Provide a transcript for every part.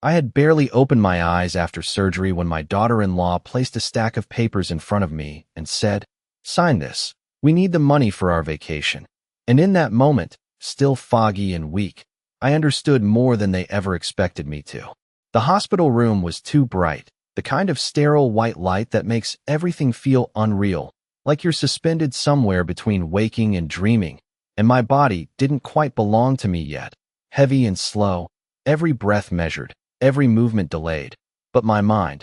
I had barely opened my eyes after surgery when my daughter-in-law placed a stack of papers in front of me and said, "Sign this. We need the money for our vacation." And in that moment, still foggy and weak, I understood more than they ever expected me to. The hospital room was too bright, the kind of sterile white light that makes everything feel unreal, like you're suspended somewhere between waking and dreaming, and my body didn't quite belong to me yet. Heavy and slow, every breath measured, every movement delayed. But my mind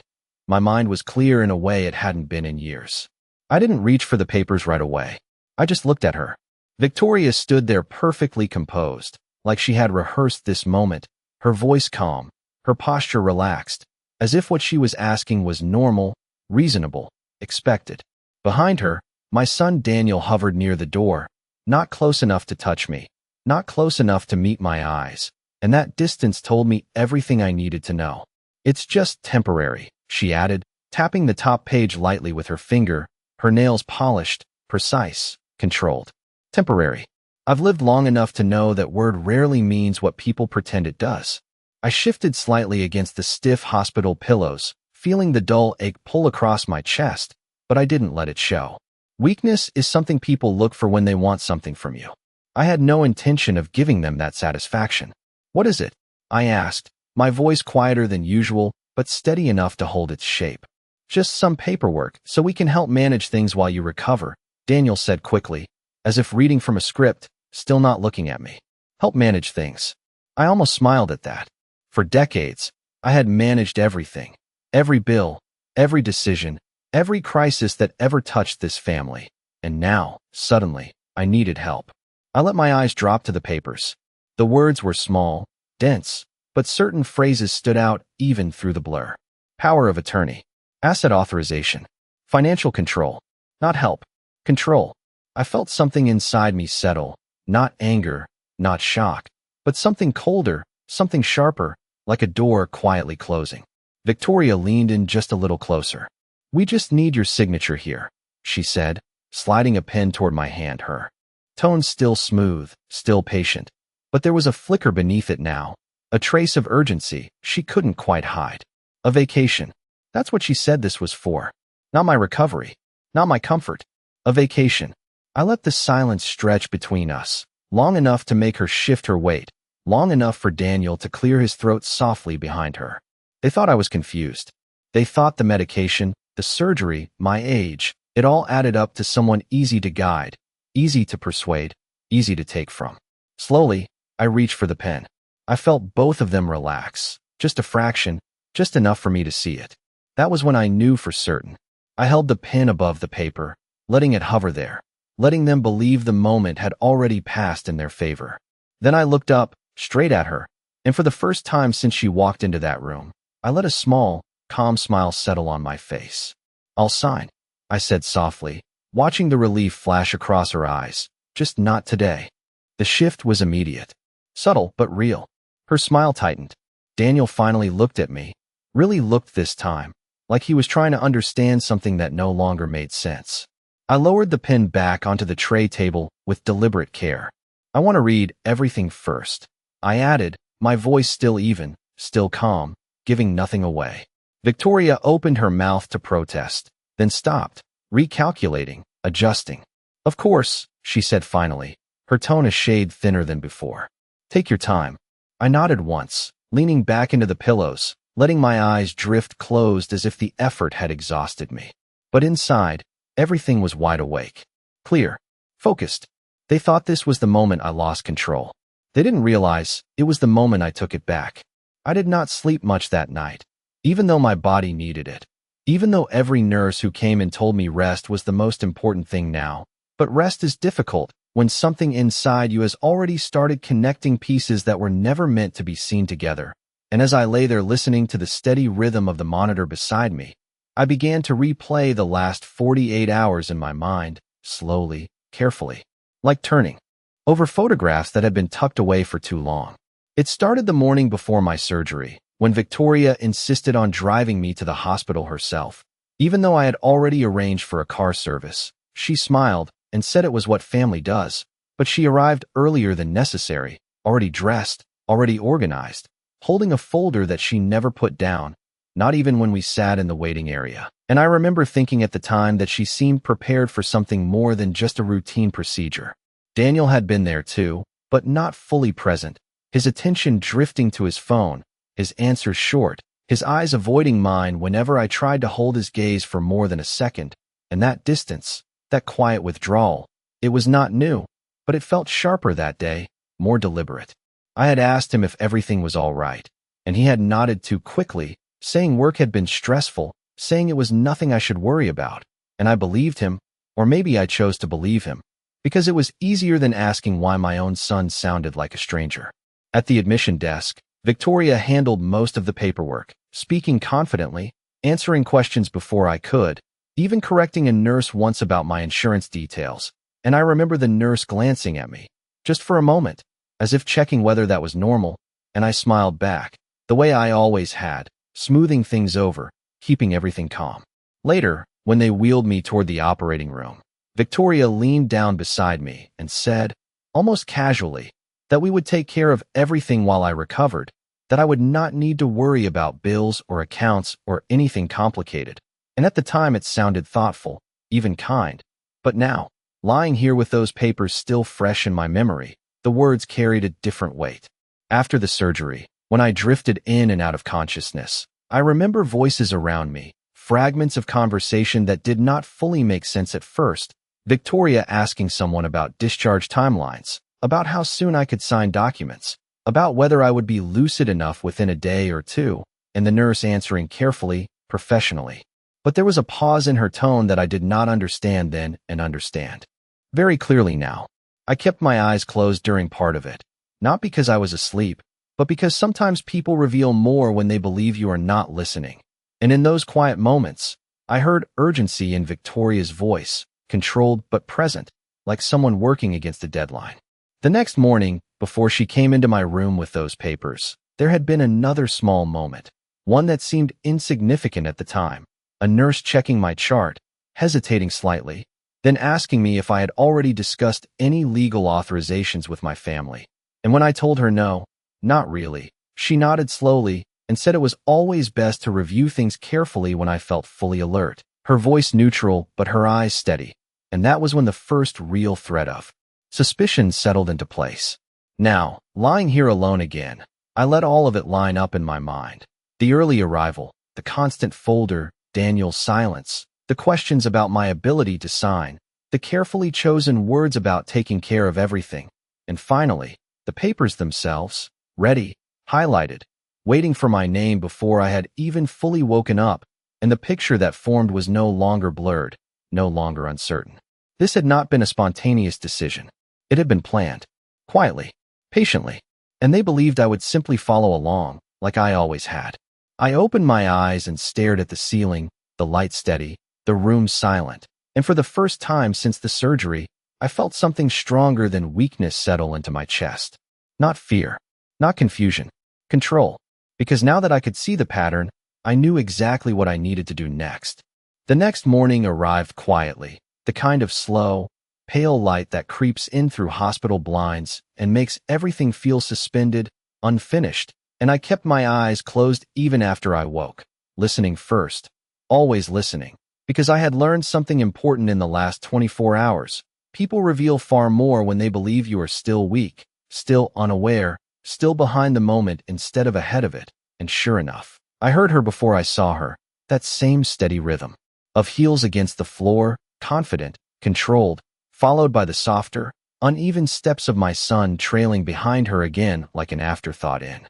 was clear in a way it hadn't been in years. I didn't reach for the papers right away. I just looked at her. Victoria stood there perfectly composed, like she had rehearsed this moment, her voice calm, her posture relaxed, as if what she was asking was normal, reasonable, expected. Behind her, my son Daniel hovered near the door, not close enough to touch me, not close enough to meet my eyes, and that distance told me everything I needed to know. "It's just temporary," she added, tapping the top page lightly with her finger, her nails polished, precise, controlled. Temporary. I've lived long enough to know that word rarely means what people pretend it does. I shifted slightly against the stiff hospital pillows, feeling the dull ache pull across my chest, but I didn't let it show. Weakness is something people look for when they want something from you. I had no intention of giving them that satisfaction. "What is it?" I asked, my voice quieter than usual, but steady enough to hold its shape. "Just some paperwork, so we can help manage things while you recover," Daniel said quickly, as if reading from a script, still not looking at me. "Help manage things." I almost smiled at that. For decades, I had managed everything. Every bill, every decision, every crisis that ever touched this family. And now, suddenly, I needed help. I let my eyes drop to the papers. The words were small, dense, but certain phrases stood out even through the blur. Power of attorney, asset authorization, financial control, not help, control. I felt something inside me settle, not anger, not shock, but something colder, something sharper, like a door quietly closing. Victoria leaned in just a little closer. "We just need your signature here," she said, sliding a pen toward my hand. Her tone still smooth, still patient, but there was a flicker beneath it now, a trace of urgency she couldn't quite hide. A vacation. That's what she said this was for. Not my recovery, not my comfort. A vacation. I let the silence stretch between us, long enough to make her shift her weight, long enough for Daniel to clear his throat softly behind her. They thought I was confused. They thought the medication, the surgery, my age, it all added up to someone easy to guide, easy to persuade, easy to take from. Slowly, I reached for the pen. I felt both of them relax, just a fraction, just enough for me to see it. That was when I knew for certain. I held the pen above the paper, letting it hover there, letting them believe the moment had already passed in their favor. Then I looked up, straight at her, and for the first time since she walked into that room, I let a small, calm smile settle on my face. "I'll sign," I said softly, watching the relief flash across her eyes. "Just not today." The shift was immediate. Subtle but real. Her smile tightened. Daniel finally looked at me, really looked this time, like he was trying to understand something that no longer made sense. I lowered the pen back onto the tray table with deliberate care. "I want to read everything first," I added, my voice still even, still calm, giving nothing away. Victoria opened her mouth to protest, then stopped, recalculating, adjusting. "Of course," she said finally, her tone a shade thinner than before. "Take your time." I nodded once, leaning back into the pillows, letting my eyes drift closed as if the effort had exhausted me. But inside, everything was wide awake, clear, focused. They thought this was the moment I lost control. They didn't realize it was the moment I took it back. I did not sleep much that night, even though my body needed it. Even though every nurse who came and told me rest was the most important thing now. But rest is difficult when something inside you has already started connecting pieces that were never meant to be seen together. And as I lay there listening to the steady rhythm of the monitor beside me, I began to replay the last 48 hours in my mind, slowly, carefully, like turning over photographs that had been tucked away for too long. It started the morning before my surgery, when Victoria insisted on driving me to the hospital herself. Even though I had already arranged for a car service, she smiled and said it was what family does, but she arrived earlier than necessary, already dressed, already organized, holding a folder that she never put down, not even when we sat in the waiting area. And I remember thinking at the time that she seemed prepared for something more than just a routine procedure. Daniel had been there too, but not fully present, his attention drifting to his phone, his answers short, his eyes avoiding mine whenever I tried to hold his gaze for more than a second. And that distance, that quiet withdrawal, it was not new, but it felt sharper that day, more deliberate. I had asked him if everything was all right, and he had nodded too quickly, saying work had been stressful, saying it was nothing I should worry about. And I believed him, or maybe I chose to believe him, because it was easier than asking why my own son sounded like a stranger. At the admission desk, Victoria handled most of the paperwork, speaking confidently, answering questions before I could, even correcting a nurse once about my insurance details. And I remember the nurse glancing at me, just for a moment, as if checking whether that was normal, and I smiled back, the way I always had, smoothing things over, keeping everything calm. Later, when they wheeled me toward the operating room, Victoria leaned down beside me and said, almost casually, that we would take care of everything while I recovered, that I would not need to worry about bills or accounts or anything complicated. And at the time it sounded thoughtful, even kind. But now, lying here with those papers still fresh in my memory, the words carried a different weight. After the surgery, when I drifted in and out of consciousness, I remember voices around me, fragments of conversation that did not fully make sense at first. Victoria asking someone about discharge timelines, about how soon I could sign documents, about whether I would be lucid enough within a day or two, and the nurse answering carefully, professionally. But there was a pause in her tone that I did not understand then and understand very clearly now. I kept my eyes closed during part of it, not because I was asleep, but because sometimes people reveal more when they believe you are not listening. And in those quiet moments, I heard urgency in Victoria's voice, controlled but present, like someone working against a deadline. The next morning, before she came into my room with those papers, there had been another small moment, one that seemed insignificant at the time. A nurse checking my chart, hesitating slightly, then asking me if I had already discussed any legal authorizations with my family. And when I told her no, not really, she nodded slowly and said it was always best to review things carefully when I felt fully alert, her voice neutral but her eyes steady. And that was when the first real thread of suspicion settled into place. Now, lying here alone again, I let all of it line up in my mind. The early arrival, the constant folder, Daniel's silence, the questions about my ability to sign, the carefully chosen words about taking care of everything, and finally, the papers themselves, ready, highlighted, waiting for my name before I had even fully woken up, and the picture that formed was no longer blurred, no longer uncertain. This had not been a spontaneous decision. It had been planned, quietly, patiently, and they believed I would simply follow along, like I always had. I opened my eyes and stared at the ceiling, the light steady, the room silent, and for the first time since the surgery, I felt something stronger than weakness settle into my chest. Not fear, not confusion, control, because now that I could see the pattern, I knew exactly what I needed to do next. The next morning arrived quietly, the kind of slow, pale light that creeps in through hospital blinds and makes everything feel suspended, unfinished, and I kept my eyes closed even after I woke, listening first, always listening, because I had learned something important in the last 24 hours. People reveal far more when they believe you are still weak, still unaware, still behind the moment instead of ahead of it. And sure enough, I heard her before I saw her, that same steady rhythm of heels against the floor, confident, controlled, followed by the softer, uneven steps of my son trailing behind her again like an afterthought in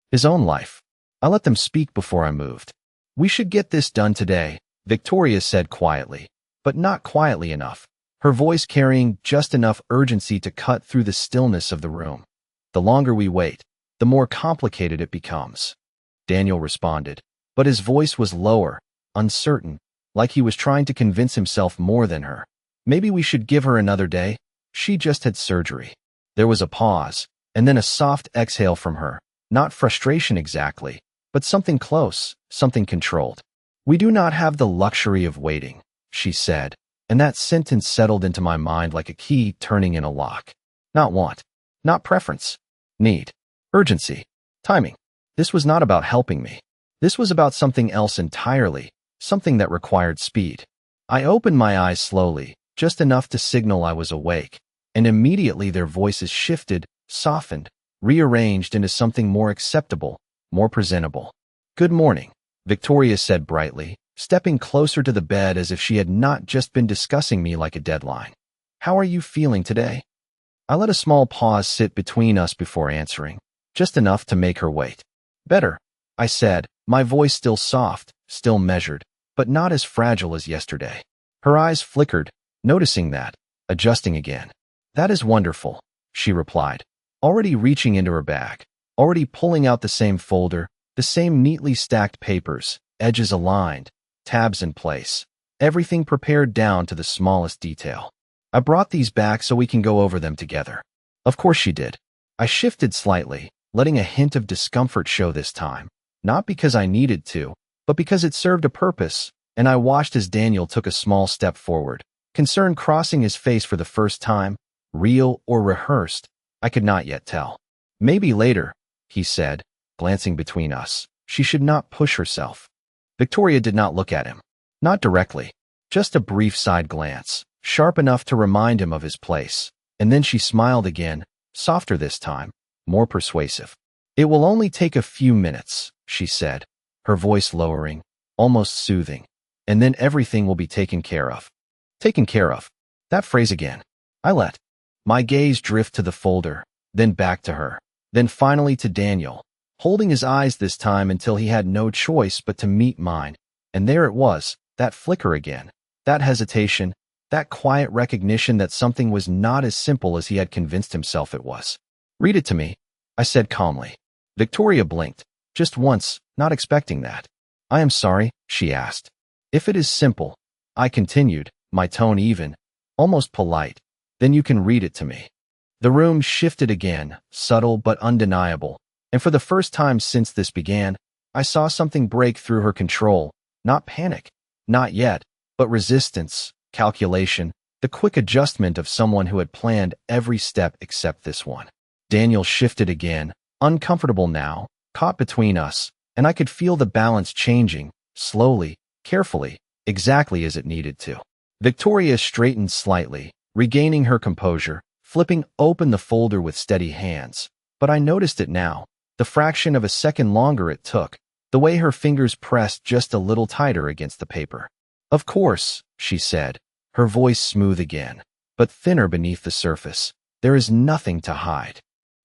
his own life. I let them speak before I moved. We should get this done today, Victoria said quietly, but not quietly enough, her voice carrying just enough urgency to cut through the stillness of the room. The longer we wait, the more complicated it becomes. Daniel responded, but his voice was lower, uncertain, like he was trying to convince himself more than her. Maybe we should give her another day. She just had surgery. There was a pause, and then a soft exhale from her. Not frustration exactly, but something close, something controlled. We do not have the luxury of waiting, she said, and that sentence settled into my mind like a key turning in a lock. Not want, not preference, need, urgency, timing. This was not about helping me. This was about something else entirely, something that required speed. I opened my eyes slowly, just enough to signal I was awake, and immediately their voices shifted, softened, rearranged into something more acceptable, more presentable. "Good morning," Victoria said brightly, stepping closer to the bed as if she had not just been discussing me like a deadline. "How are you feeling today?" I let a small pause sit between us before answering, just enough to make her wait. "Better," I said, my voice still soft, still measured, but not as fragile as yesterday. Her eyes flickered, noticing that, adjusting again. "That is wonderful," she replied, already reaching into her bag, already pulling out the same folder, the same neatly stacked papers, edges aligned, tabs in place, everything prepared down to the smallest detail. "I brought these back so we can go over them together." Of course she did. I shifted slightly, letting a hint of discomfort show this time, not because I needed to, but because it served a purpose, and I watched as Daniel took a small step forward, concern crossing his face for the first time, real or rehearsed, I could not yet tell. "Maybe later," he said, glancing between us. She should not push herself. Victoria did not look at him. Not directly. Just a brief side glance, sharp enough to remind him of his place. And then she smiled again, softer this time, more persuasive. "It will only take a few minutes," she said, her voice lowering, almost soothing. "And then everything will be taken care of." Taken care of. That phrase again. I let my gaze drift to the folder, then back to her, then finally to Daniel, holding his eyes this time until he had no choice but to meet mine. And there it was, that flicker again, that hesitation, that quiet recognition that something was not as simple as he had convinced himself it was. "Read it to me," I said calmly. Victoria blinked, just once, not expecting that. "I am sorry," she asked. "If it is simple," I continued, my tone even, almost polite, "then you can read it to me." The room shifted again, subtle but undeniable, and for the first time since this began, I saw something break through her control, not panic, not yet, but resistance, calculation, the quick adjustment of someone who had planned every step except this one. Daniel shifted again, uncomfortable now, caught between us, and I could feel the balance changing, slowly, carefully, exactly as it needed to. Victoria straightened slightly, regaining her composure, flipping open the folder with steady hands. But I noticed it now, the fraction of a second longer it took, the way her fingers pressed just a little tighter against the paper. "Of course," she said, her voice smooth again, but thinner beneath the surface. "There is nothing to hide."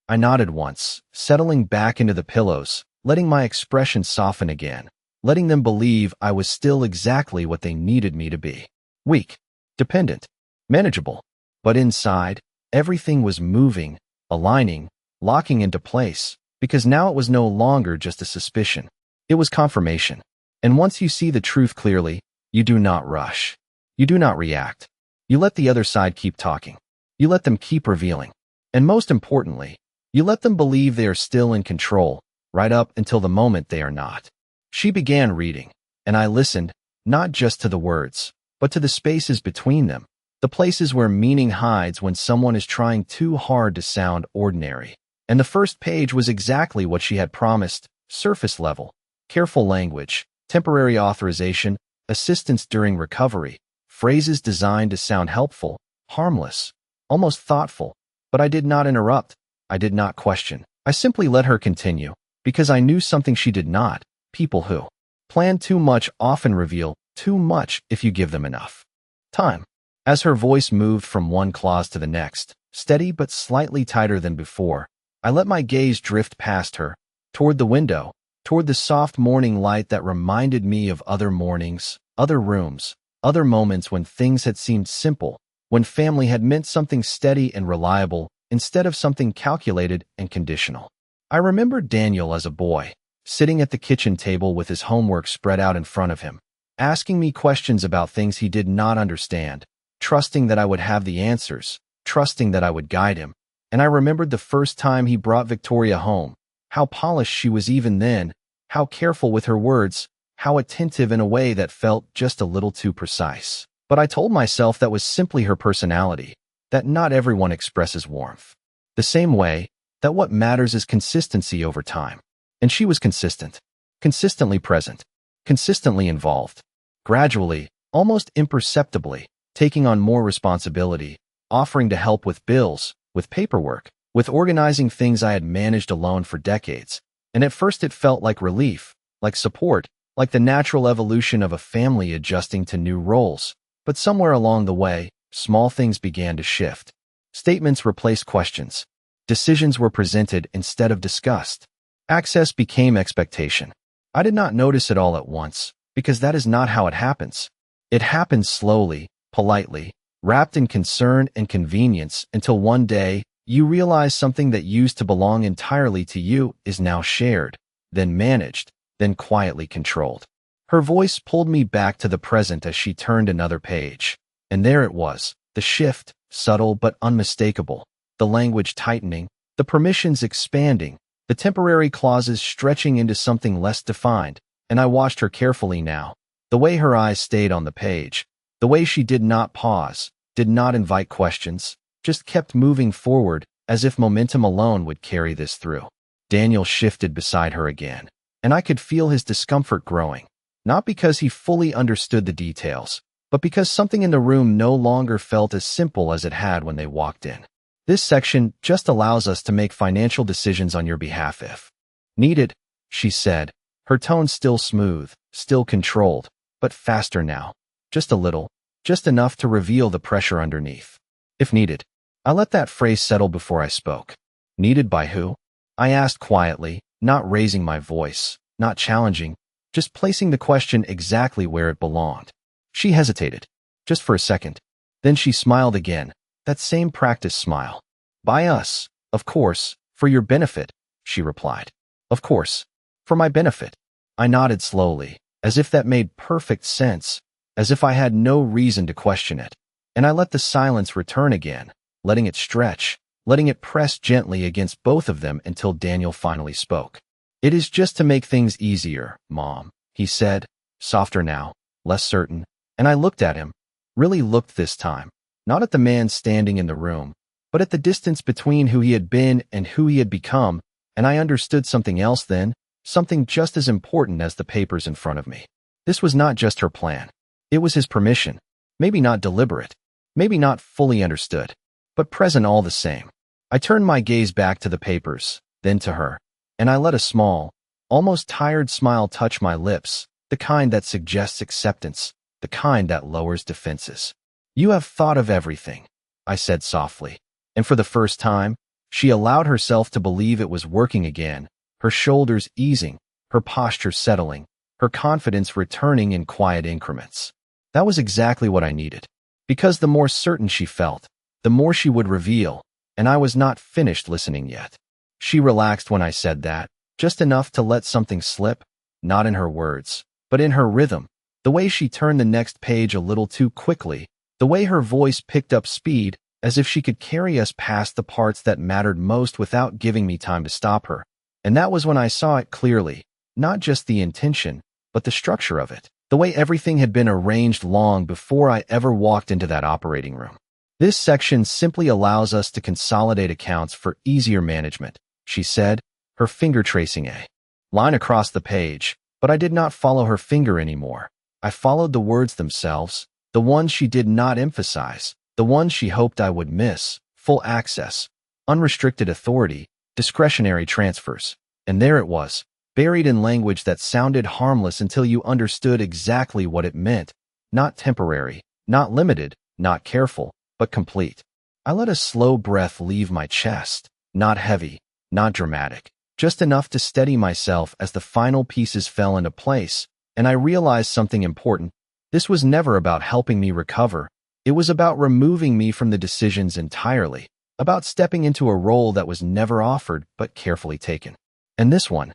I nodded once, settling back into the pillows, letting my expression soften again, letting them believe I was still exactly what they needed me to be. Weak, dependent, manageable. But inside, everything was moving, aligning, locking into place, because now it was no longer just a suspicion. It was confirmation. And once you see the truth clearly, you do not rush. You do not react. You let the other side keep talking. You let them keep revealing. And most importantly, you let them believe they are still in control, right up until the moment they are not. She began reading, and I listened, not just to the words, but to the spaces between them, the places where meaning hides when someone is trying too hard to sound ordinary. And the first page was exactly what she had promised, surface level, careful language, temporary authorization, assistance during recovery, phrases designed to sound helpful, harmless, almost thoughtful. But I did not interrupt. I did not question. I simply let her continue, because I knew something she did not. People who plan too much often reveal too much if you give them enough time. As her voice moved from one clause to the next, steady but slightly tighter than before, I let my gaze drift past her, toward the window, toward the soft morning light that reminded me of other mornings, other rooms, other moments when things had seemed simple, when family had meant something steady and reliable instead of something calculated and conditional. I remembered Daniel as a boy, sitting at the kitchen table with his homework spread out in front of him, asking me questions about things he did not understand, trusting that I would have the answers, trusting that I would guide him. And I remembered the first time he brought Victoria home, how polished she was even then, how careful with her words, how attentive in a way that felt just a little too precise. But I told myself that was simply her personality, that not everyone expresses warmth the same way, that what matters is consistency over time. And she was consistent, consistently present, consistently involved. Gradually, almost imperceptibly, taking on more responsibility, offering to help with bills, with paperwork, with organizing things I had managed alone for decades. And at first it felt like relief, like support, like the natural evolution of a family adjusting to new roles. But somewhere along the way, small things began to shift. Statements replaced questions. Decisions were presented instead of discussed. Access became expectation. I did not notice it all at once, because that is not how it happens. It happens slowly, politely, wrapped in concern and convenience until one day, you realize something that used to belong entirely to you is now shared, then managed, then quietly controlled. Her voice pulled me back to the present as she turned another page. And there it was, the shift, subtle but unmistakable, the language tightening, the permissions expanding, the temporary clauses stretching into something less defined. And I watched her carefully now, the way her eyes stayed on the page, the way she did not pause, did not invite questions, just kept moving forward as if momentum alone would carry this through. Daniel shifted beside her again, and I could feel his discomfort growing, not because he fully understood the details, but because something in the room no longer felt as simple as it had when they walked in. This section just allows us to make financial decisions on your behalf if needed, she said, her tone still smooth, still controlled, but faster now. Just a little, just enough to reveal the pressure underneath. If needed. I let that phrase settle before I spoke. Needed by who? I asked quietly, not raising my voice, not challenging, just placing the question exactly where it belonged. She hesitated, just for a second. Then she smiled again, that same practice smile. By us, of course, for your benefit, she replied. Of course, for my benefit. I nodded slowly, as if that made perfect sense, as if I had no reason to question it. And I let the silence return again, letting it stretch, letting it press gently against both of them until Daniel finally spoke. It is just to make things easier, Mom, he said, softer now, less certain. And I looked at him, really looked this time, not at the man standing in the room, but at the distance between who he had been and who he had become, and I understood something else then, something just as important as the papers in front of me. This was not just her plan. It was his permission, maybe not deliberate, maybe not fully understood, but present all the same. I turned my gaze back to the papers, then to her, and I let a small, almost tired smile touch my lips, the kind that suggests acceptance, the kind that lowers defenses. You have thought of everything, I said softly, and for the first time, she allowed herself to believe it was working again, her shoulders easing, her posture settling, her confidence returning in quiet increments. That was exactly what I needed, because the more certain she felt, the more she would reveal, and I was not finished listening yet. She relaxed when I said that, just enough to let something slip, not in her words, but in her rhythm, the way she turned the next page a little too quickly, the way her voice picked up speed, as if she could carry us past the parts that mattered most without giving me time to stop her. And that was when I saw it clearly, not just the intention, but the structure of it, the way everything had been arranged long before I ever walked into that operating room. This section simply allows us to consolidate accounts for easier management, she said, her finger tracing a line across the page, but I did not follow her finger anymore. I followed the words themselves, the ones she did not emphasize, the ones she hoped I would miss: full access, unrestricted authority, discretionary transfers. And there it was, buried in language that sounded harmless until you understood exactly what it meant. Not temporary, not limited, not careful, but complete. I let a slow breath leave my chest, not heavy, not dramatic, just enough to steady myself as the final pieces fell into place, and I realized something important. This was never about helping me recover. It was about removing me from the decisions entirely, about stepping into a role that was never offered but carefully taken. And this one?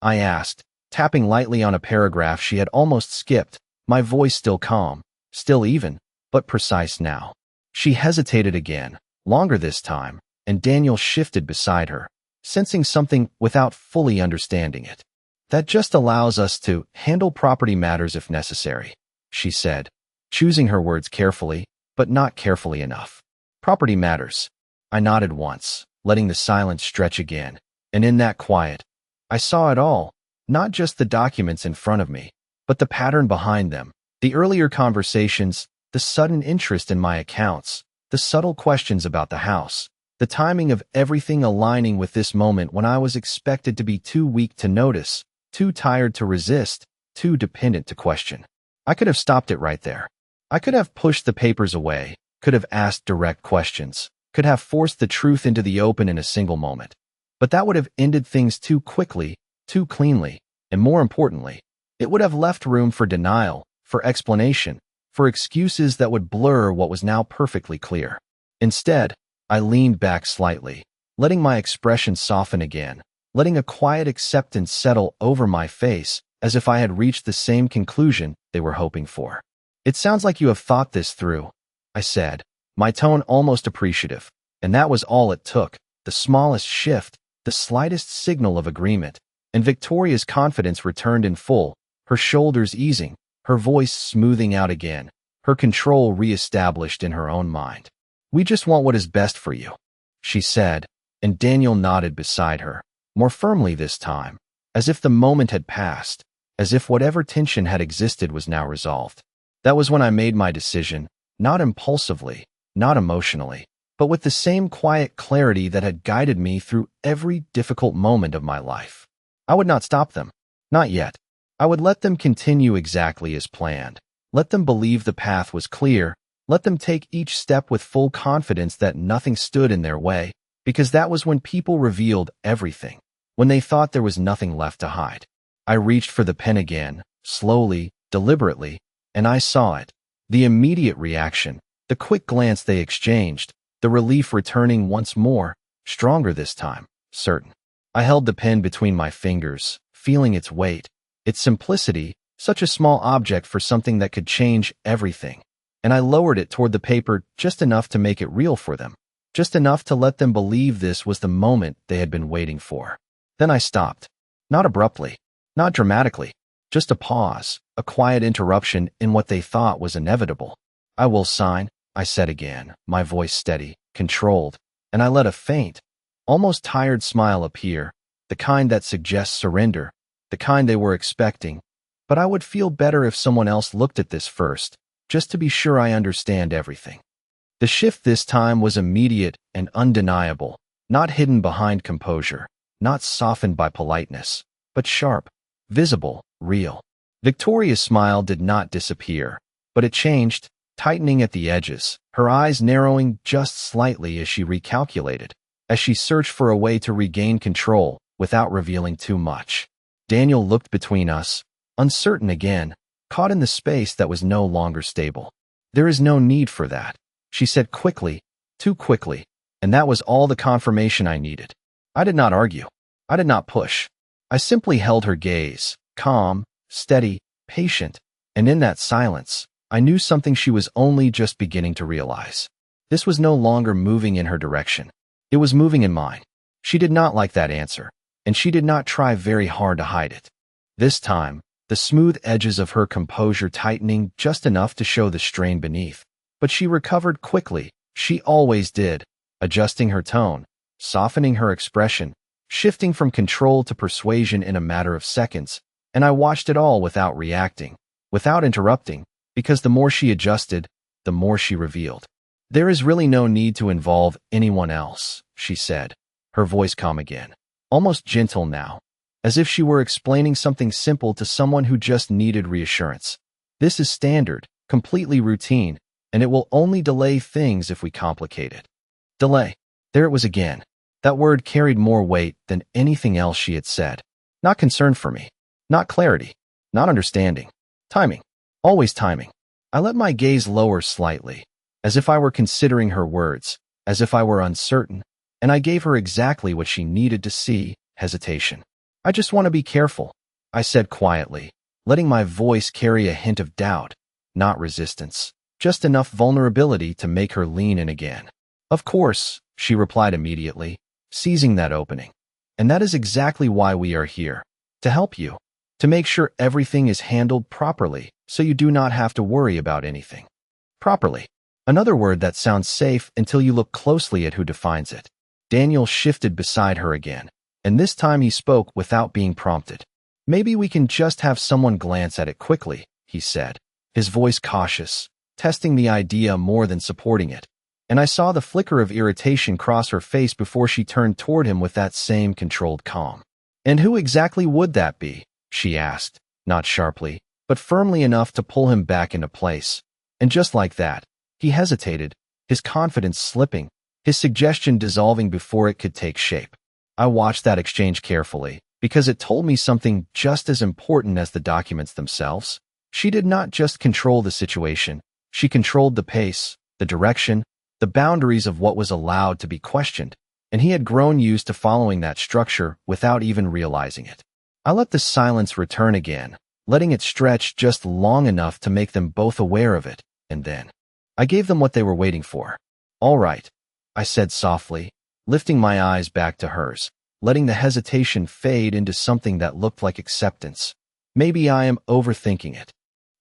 I asked, tapping lightly on a paragraph she had almost skipped, my voice still calm, still even, but precise now. She hesitated again, longer this time, and Daniel shifted beside her, sensing something without fully understanding it. That just allows us to handle property matters if necessary, she said, choosing her words carefully, but not carefully enough. Property matters. I nodded once, letting the silence stretch again, and in that quiet, I saw it all, not just the documents in front of me, but the pattern behind them, the earlier conversations, the sudden interest in my accounts, the subtle questions about the house, the timing of everything aligning with this moment when I was expected to be too weak to notice, too tired to resist, too dependent to question. I could have stopped it right there. I could have pushed the papers away, could have asked direct questions, could have forced the truth into the open in a single moment. But that would have ended things too quickly, too cleanly, and more importantly, it would have left room for denial, for explanation, for excuses that would blur what was now perfectly clear. Instead, I leaned back slightly, letting my expression soften again, letting a quiet acceptance settle over my face as if I had reached the same conclusion they were hoping for. "It sounds like you have thought this through," I said, my tone almost appreciative, and that was all it took, the smallest shift, the slightest signal of agreement, and Victoria's confidence returned in full, her shoulders easing, her voice smoothing out again, her control reestablished in her own mind. "We just want what is best for you," she said, and Daniel nodded beside her, more firmly this time, as if the moment had passed, as if whatever tension had existed was now resolved. That was when I made my decision, not impulsively, not emotionally, but with the same quiet clarity that had guided me through every difficult moment of my life. I would not stop them. Not yet. I would let them continue exactly as planned. Let them believe the path was clear. Let them take each step with full confidence that nothing stood in their way, because that was when people revealed everything, when they thought there was nothing left to hide. I reached for the pen again, slowly, deliberately, and I saw it. The immediate reaction, the quick glance they exchanged, the relief returning once more, stronger this time, certain. I held the pen between my fingers, feeling its weight, its simplicity, such a small object for something that could change everything. And I lowered it toward the paper just enough to make it real for them, just enough to let them believe this was the moment they had been waiting for. Then I stopped. Not abruptly, not dramatically, just a pause, a quiet interruption in what they thought was inevitable. "I will sign," I said again, my voice steady, controlled, and I let a faint, almost tired smile appear, the kind that suggests surrender, the kind they were expecting. But I would feel better if someone else looked at this first, just to be sure I understand everything. The shift this time was immediate and undeniable, not hidden behind composure, not softened by politeness, but sharp, visible, real. Victoria's smile did not disappear, but it changed, tightening at the edges, her eyes narrowing just slightly as she recalculated, as she searched for a way to regain control without revealing too much. Daniel looked between us, uncertain again, caught in the space that was no longer stable. "There is no need for that," she said quickly, too quickly, and that was all the confirmation I needed. I did not argue. I did not push. I simply held her gaze, calm, steady, patient, and in that silence, I knew something she was only just beginning to realize. This was no longer moving in her direction. It was moving in mine. She did not like that answer, and she did not try very hard to hide it. This time, the smooth edges of her composure tightening just enough to show the strain beneath. But she recovered quickly, she always did, adjusting her tone, softening her expression, shifting from control to persuasion in a matter of seconds, and I watched it all without reacting, without interrupting, because the more she adjusted, the more she revealed. "There is really no need to involve anyone else," she said, her voice calm again, almost gentle now, as if she were explaining something simple to someone who just needed reassurance. "This is standard, completely routine, and it will only delay things if we complicate it." Delay. There it was again. That word carried more weight than anything else she had said. Not concern for me. Not clarity. Not understanding. Timing. Always timing. I let my gaze lower slightly, as if I were considering her words, as if I were uncertain, and I gave her exactly what she needed to see, hesitation. "I just want to be careful," I said quietly, letting my voice carry a hint of doubt, not resistance, just enough vulnerability to make her lean in again. "Of course," she replied immediately, seizing that opening. "And that is exactly why we are here, to help you, to make sure everything is handled properly so you do not have to worry about anything." Properly. Another word that sounds safe until you look closely at who defines it. Daniel shifted beside her again, And this time he spoke without being prompted. "Maybe we can just have someone glance at it quickly," he said, his voice cautious, testing the idea more than supporting it. And I saw the flicker of irritation cross her face before she turned toward him with that same controlled calm. "And who exactly would that be?" she asked, not sharply, but firmly enough to pull him back into place. And just like that, he hesitated, his confidence slipping, his suggestion dissolving before it could take shape. I watched that exchange carefully, because it told me something just as important as the documents themselves. She did not just control the situation, she controlled the pace, the direction, the boundaries of what was allowed to be questioned, and he had grown used to following that structure without even realizing it. I let the silence return again, letting it stretch just long enough to make them both aware of it, and then I gave them what they were waiting for. "All right," I said softly, lifting my eyes back to hers, letting the hesitation fade into something that looked like acceptance. Maybe I am overthinking it.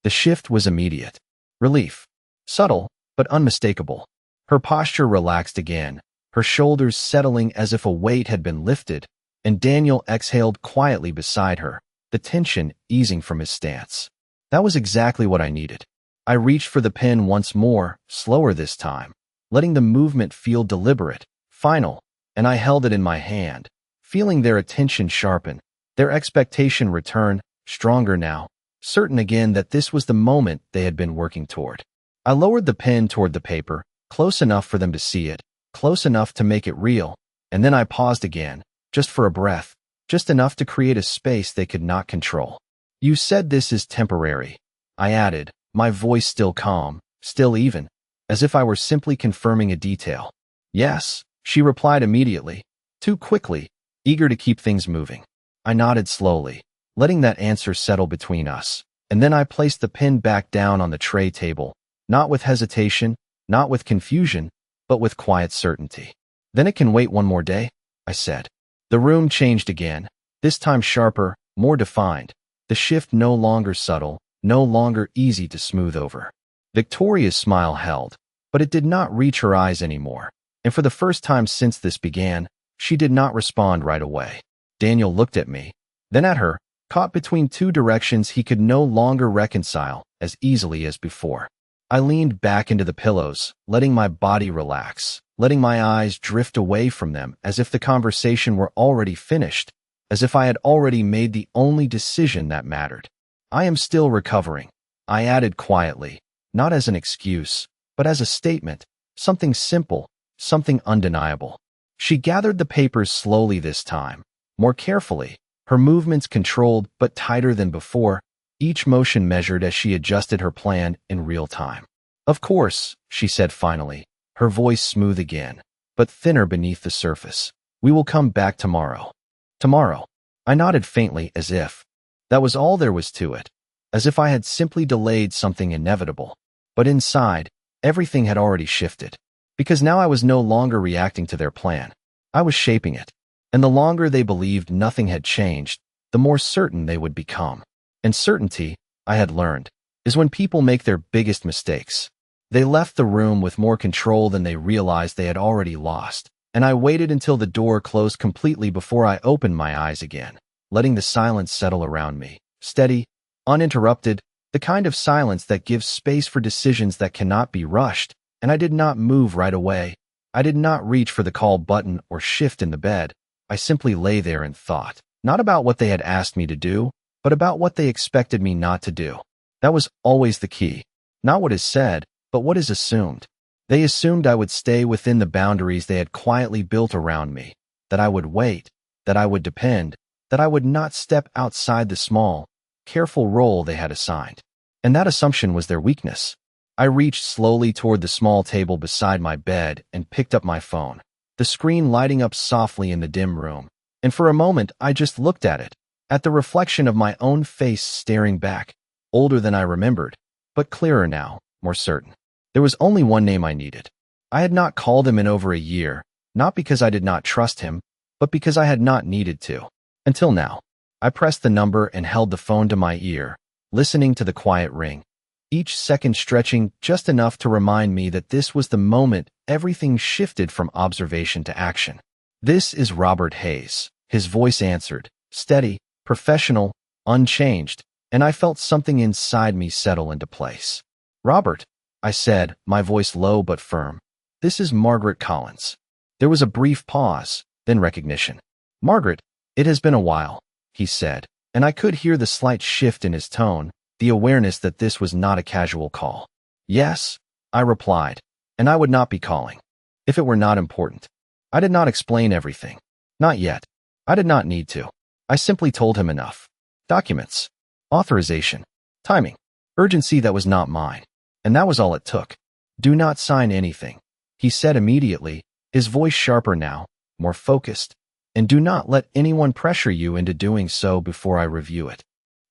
The shift was immediate. Relief. Subtle, but unmistakable. Her posture relaxed again, her shoulders settling as if a weight had been lifted, and Daniel exhaled quietly beside her, the tension easing from his stance. That was exactly what I needed. I reached for the pen once more, slower this time, letting the movement feel deliberate, final, and I held it in my hand, feeling their attention sharpen, their expectation return, stronger now, certain again that this was the moment they had been working toward. I lowered the pen toward the paper, close enough for them to see it, close enough to make it real, and then I paused again, just for a breath, just enough to create a space they could not control. "You said this is temporary," I added, my voice still calm, still even, as if I were simply confirming a detail. "Yes," she replied immediately, too quickly, eager to keep things moving. I nodded slowly, letting that answer settle between us, and then I placed the pen back down on the tray table, not with hesitation, not with confusion, but with quiet certainty. "Then it can wait one more day," I said. The room changed again, this time sharper, more defined, the shift no longer subtle, no longer easy to smooth over. Victoria's smile held, but it did not reach her eyes anymore, and for the first time since this began, she did not respond right away. Daniel looked at me, then at her, caught between two directions he could no longer reconcile as easily as before. I leaned back into the pillows, letting my body relax, letting my eyes drift away from them as if the conversation were already finished, as if I had already made the only decision that mattered. "I am still recovering," I added quietly, not as an excuse, but as a statement, something simple, something undeniable. She gathered the papers slowly this time, more carefully, her movements controlled but tighter than before, each motion measured as she adjusted her plan in real time. "Of course," she said finally, her voice smooth again, but thinner beneath the surface. "We will come back tomorrow." "Tomorrow?" I nodded faintly as if that was all there was to it, as if I had simply delayed something inevitable. But inside, everything had already shifted, because now I was no longer reacting to their plan. I was shaping it, and the longer they believed nothing had changed, the more certain they would become. And certainty, I had learned, is when people make their biggest mistakes. They left the room with more control than they realized they had already lost, and I waited until the door closed completely before I opened my eyes again, letting the silence settle around me, steady, uninterrupted, the kind of silence that gives space for decisions that cannot be rushed. And I did not move right away. I did not reach for the call button or shift in the bed. I simply lay there and thought, not about what they had asked me to do, but about what they expected me not to do. That was always the key. Not what is said, but what is assumed. They assumed I would stay within the boundaries they had quietly built around me, that I would wait, that I would depend, that I would not step outside the small, careful role they had assigned. And that assumption was their weakness. I reached slowly toward the small table beside my bed and picked up my phone, the screen lighting up softly in the dim room. And for a moment, I just looked at it, at the reflection of my own face staring back, older than I remembered, but clearer now, more certain. There was only one name I needed. I had not called him in over a year, not because I did not trust him, but because I had not needed to. Until now. I pressed the number and held the phone to my ear, listening to the quiet ring, each second stretching just enough to remind me that this was the moment everything shifted from observation to action. "This is Robert Hayes," His voice answered, steady, professional, unchanged, and I felt something inside me settle into place. Robert, I said, my voice low but firm. This is Margaret Collins. There was a brief pause, then recognition. Margaret, it has been a while, he said, and I could hear the slight shift in his tone, the awareness that this was not a casual call. Yes, I replied, and I would not be calling if it were not important. I did not explain everything. Not yet. I did not need to. I simply told him enough. Documents, authorization, timing, urgency that was not mine. And that was all it took. Do not sign anything, he said immediately, his voice sharper now, more focused. And do not let anyone pressure you into doing so before I review it.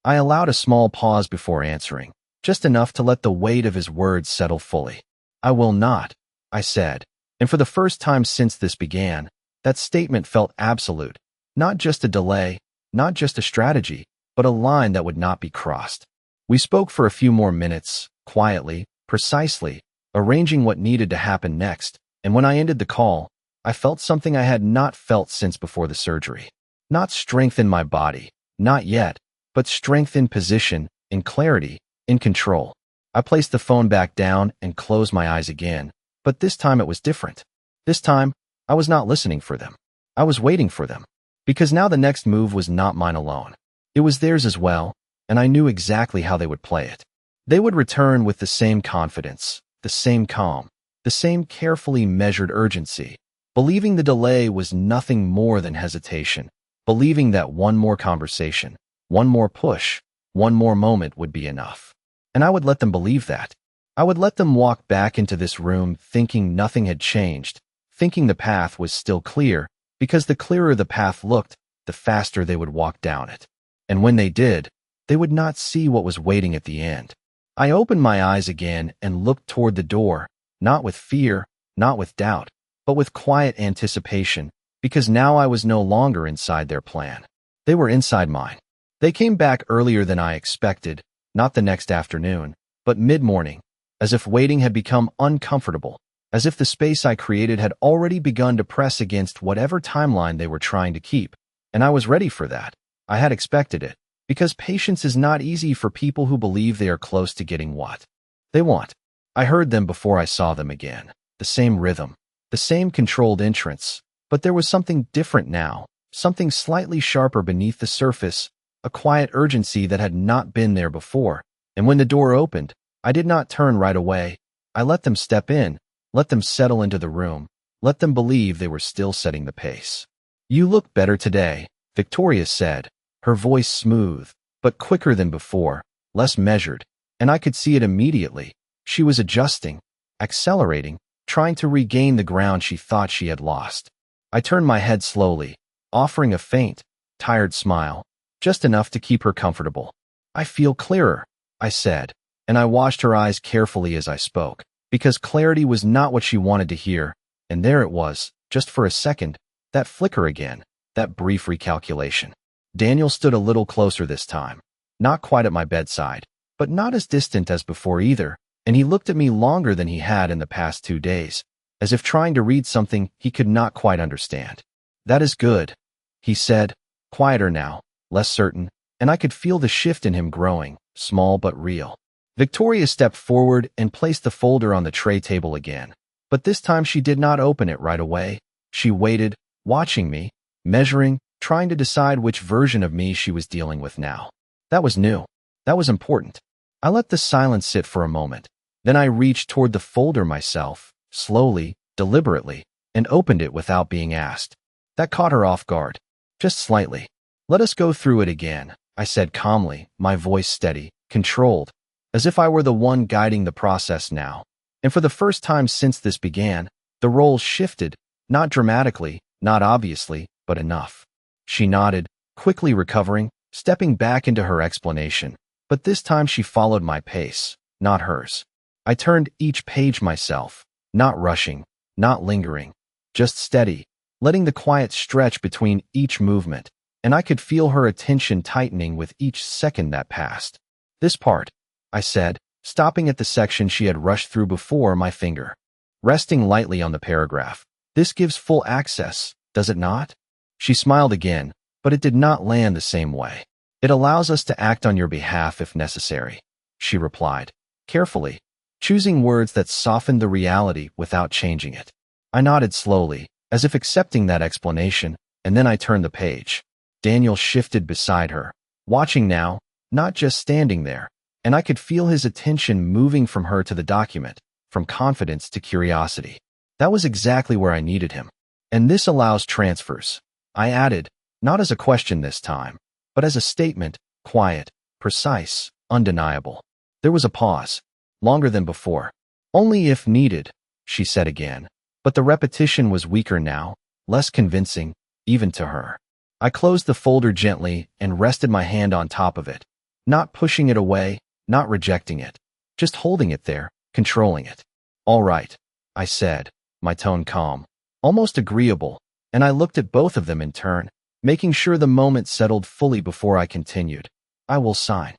I allowed a small pause before answering, just enough to let the weight of his words settle fully. I will not, I said, and for the first time since this began, that statement felt absolute, not just a delay, not just a strategy, but a line that would not be crossed. We spoke for a few more minutes, quietly, precisely, arranging what needed to happen next, and when I ended the call, I felt something I had not felt since before the surgery. Not strength in my body, not yet, but strength in position, in clarity, in control. I placed the phone back down and closed my eyes again, but this time it was different. This time, I was not listening for them. I was waiting for them. Because now the next move was not mine alone. It was theirs as well, and I knew exactly how they would play it. They would return with the same confidence, the same calm, the same carefully measured urgency, believing the delay was nothing more than hesitation, believing that one more conversation, one more push, one more moment would be enough. And I would let them believe that. I would let them walk back into this room thinking nothing had changed, thinking the path was still clear, because the clearer the path looked, the faster they would walk down it. And when they did, they would not see what was waiting at the end. I opened my eyes again and looked toward the door, not with fear, not with doubt, but with quiet anticipation, because now I was no longer inside their plan. They were inside mine. They came back earlier than I expected, not the next afternoon, but mid-morning, as if waiting had become uncomfortable, as if the space I created had already begun to press against whatever timeline they were trying to keep, and I was ready for that. I had expected it, because patience is not easy for people who believe they are close to getting what they want. I heard them before I saw them again, the same rhythm, the same controlled entrance, but there was something different now, something slightly sharper beneath the surface, a quiet urgency that had not been there before, and when the door opened, I did not turn right away. I let them step in, let them settle into the room, let them believe they were still setting the pace. You look better today, Victoria said, her voice smooth, but quicker than before, less measured, and I could see it immediately. She was adjusting, accelerating, trying to regain the ground she thought she had lost. I turned my head slowly, offering a faint, tired smile, just enough to keep her comfortable. I feel clearer, I said, and I watched her eyes carefully as I spoke, because clarity was not what she wanted to hear, and there it was, just for a second, that flicker again, that brief recalculation. Daniel stood a little closer this time, not quite at my bedside, but not as distant as before either, and he looked at me longer than he had in the past 2 days, as if trying to read something he could not quite understand. That is good, he said, quieter now, less certain, and I could feel the shift in him growing, small but real. Victoria stepped forward and placed the folder on the tray table again, but this time she did not open it right away. She waited, watching me, measuring, trying to decide which version of me she was dealing with now. That was new. That was important. I let the silence sit for a moment. Then I reached toward the folder myself, slowly, deliberately, and opened it without being asked. That caught her off guard. Just slightly. Let us go through it again, I said calmly, my voice steady, controlled, as if I were the one guiding the process now. And for the first time since this began, the roles shifted, not dramatically, not obviously, but enough. She nodded, quickly recovering, stepping back into her explanation, but this time she followed my pace, not hers. I turned each page myself, not rushing, not lingering, just steady, letting the quiet stretch between each movement, and I could feel her attention tightening with each second that passed. This part, I said, stopping at the section she had rushed through before, my finger resting lightly on the paragraph. This gives full access, does it not? She smiled again, but it did not land the same way. It allows us to act on your behalf if necessary, she replied, carefully, choosing words that softened the reality without changing it. I nodded slowly, as if accepting that explanation, and then I turned the page. Daniel shifted beside her, watching now, not just standing there, and I could feel his attention moving from her to the document, from confidence to curiosity. That was exactly where I needed him. And this allows transfers, I added, not as a question this time, but as a statement, quiet, precise, undeniable. There was a pause, longer than before. Only if needed, she said again, but the repetition was weaker now, less convincing, even to her. I closed the folder gently and rested my hand on top of it, not pushing it away, not rejecting it, just holding it there, controlling it. All right, I said, my tone calm, almost agreeable, and I looked at both of them in turn, making sure the moment settled fully before I continued. I will sign.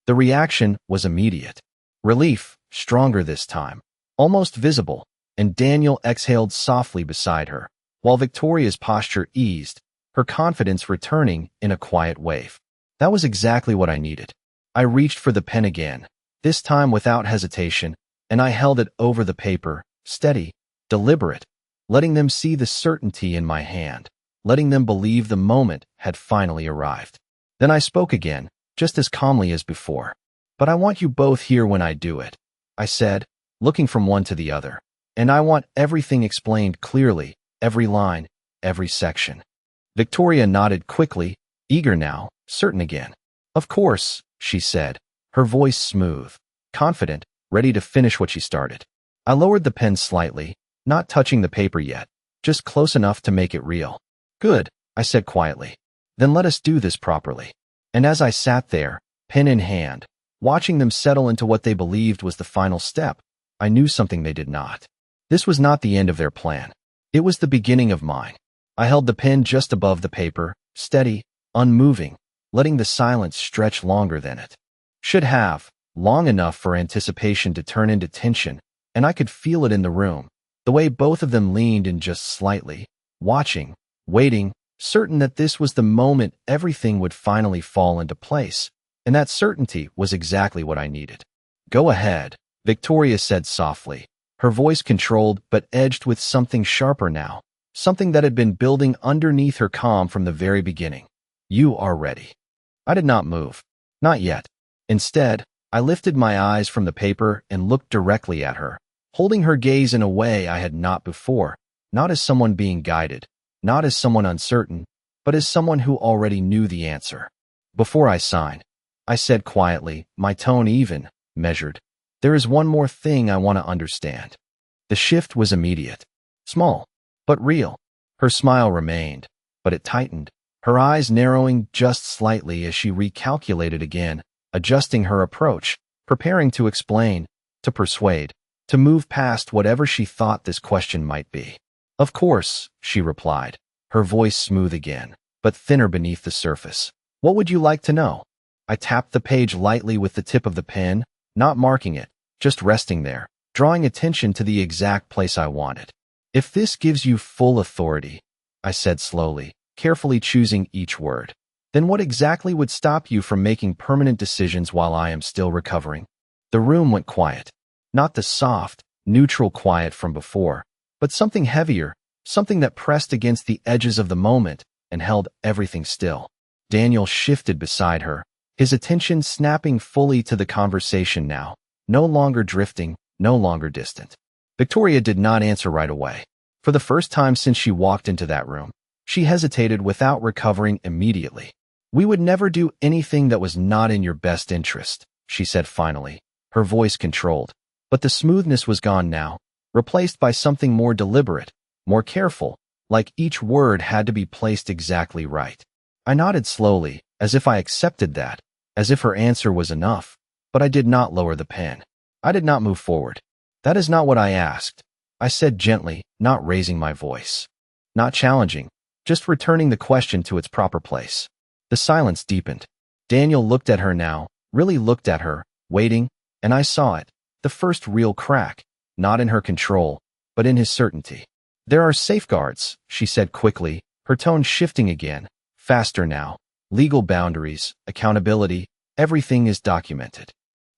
The reaction was immediate. Relief, stronger this time, almost visible, and Daniel exhaled softly beside her, while Victoria's posture eased, her confidence returning in a quiet wave. That was exactly what I needed. I reached for the pen again, this time without hesitation, and I held it over the paper, steady, deliberate, letting them see the certainty in my hand, letting them believe the moment had finally arrived. Then I spoke again, just as calmly as before. But I want you both here when I do it, I said, looking from one to the other. And I want everything explained clearly, every line, every section. Victoria nodded quickly, eager now, certain again. Of course, she said, her voice smooth, confident, ready to finish what she started. I lowered the pen slightly, not touching the paper yet, just close enough to make it real. Good, I said quietly. Then let us do this properly. And as I sat there, pen in hand, watching them settle into what they believed was the final step, I knew something they did not. This was not the end of their plan. It was the beginning of mine. I held the pen just above the paper, steady, unmoving, letting the silence stretch longer than it should have, long enough for anticipation to turn into tension, and I could feel it in the room, the way both of them leaned in just slightly, watching, waiting, certain that this was the moment everything would finally fall into place, and that certainty was exactly what I needed. Go ahead, Victoria said softly, her voice controlled but edged with something sharper now, something that had been building underneath her calm from the very beginning. You are ready. I did not move. Not yet. Instead, I lifted my eyes from the paper and looked directly at her, holding her gaze in a way I had not before, not as someone being guided, not as someone uncertain, but as someone who already knew the answer. Before I sign, I said quietly, my tone even, measured, there is one more thing I want to understand. The shift was immediate. Small, but real. Her smile remained, but it tightened, her eyes narrowing just slightly as she recalculated again, adjusting her approach, preparing to explain, to persuade, to move past whatever she thought this question might be. Of course, she replied, her voice smooth again, but thinner beneath the surface. What would you like to know? I tapped the page lightly with the tip of the pen, not marking it, just resting there, drawing attention to the exact place I wanted. If this gives you full authority, I said slowly, carefully choosing each word, then what exactly would stop you from making permanent decisions while I am still recovering? The room went quiet. Not the soft, neutral quiet from before, but something heavier, something that pressed against the edges of the moment and held everything still. Daniel shifted beside her, his attention snapping fully to the conversation now, no longer drifting, no longer distant. Victoria did not answer right away. For the first time since she walked into that room, she hesitated without recovering immediately. We would never do anything that was not in your best interest, she said finally, her voice controlled. But the smoothness was gone now, replaced by something more deliberate, more careful, like each word had to be placed exactly right. I nodded slowly, as if I accepted that, as if her answer was enough, but I did not lower the pen. I did not move forward. That is not what I asked, I said gently, not raising my voice. Not challenging, just returning the question to its proper place. The silence deepened. Daniel looked at her now, really looked at her, waiting, and I saw it, the first real crack, not in her control, but in his certainty. There are safeguards, she said quickly, her tone shifting again, faster now. Legal boundaries, accountability, everything is documented.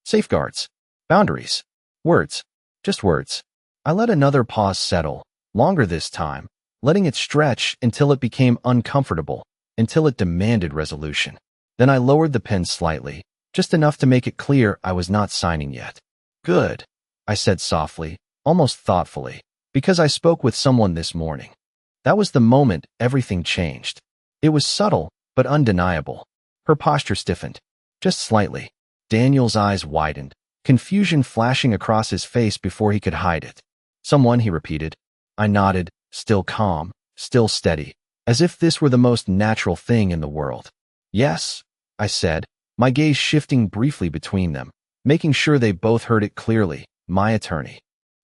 Safeguards, boundaries, words, just words. I let another pause settle, longer this time, letting it stretch until it became uncomfortable, until it demanded resolution. Then I lowered the pen slightly, just enough to make it clear I was not signing yet. Good, I said softly, almost thoughtfully, because I spoke with someone this morning. That was the moment everything changed. It was subtle, but undeniable. Her posture stiffened, just slightly. Daniel's eyes widened, confusion flashing across his face before he could hide it. Someone, he repeated. I nodded, still calm, still steady, as if this were the most natural thing in the world. Yes, I said, my gaze shifting briefly between them, making sure they both heard it clearly, my attorney.